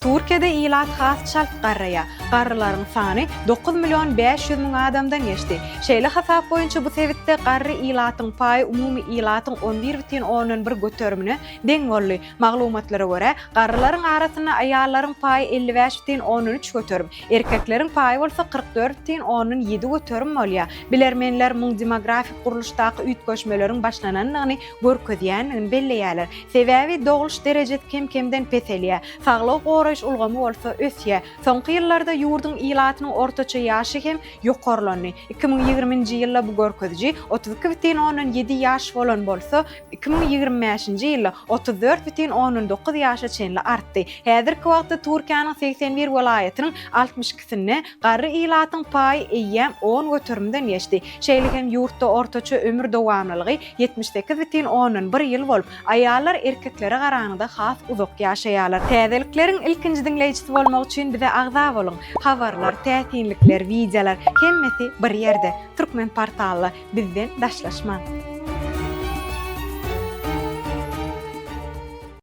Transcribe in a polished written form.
Türkiýede ilat has çalt garrylaryň sany 9.500.000 adamdan geçdi. Şeýle hasap boýunça bu sebitde garry ilatyň paýy umumy ilatyň 11,11 götermine deň boldy. Maglumatlara görä, garrylaryň arasyna aýallaryň paýy 55,13 göterm, erkekleriň paýy bolsa 44,7 göterm bolýar. Bilermenler muň demografik guruluşdaky üýtgeşmeleriň başlananyny görkezýändigini belleýärler. Sebäbi doguluş derejet kem-kemden peselýär. Saglyk goraýyş ulgamy bolsa ösýär. Soňky ýyllarda ýurdun ilatynyň ortaça ýaşy hem ýokarlandy. 2020-nji ýylda bu görkezji 32,7 ýaş bolan bolsa, 2025-nji ýylda 34,19 ýaşa çenli artdy. Häzirki wagtda Türkiýanyň 81 welaýatynyň 62-sinde garry ilatyň paýy eýýäm 10 götermden geçdi. Şeýle hem ýurtda ortaça ömür dowamlylygy 78,11 ýyl bolup, aýallar erkeklere garanyda has uzak ýaşaýarlar. Täzeliklerin ilkinji dinleýijisi bolmak üçin bize agza bolun. Habarlar, täsinlikler, videolar hemmesi bir ýerde. Turkmenportal bizden daşlaşma.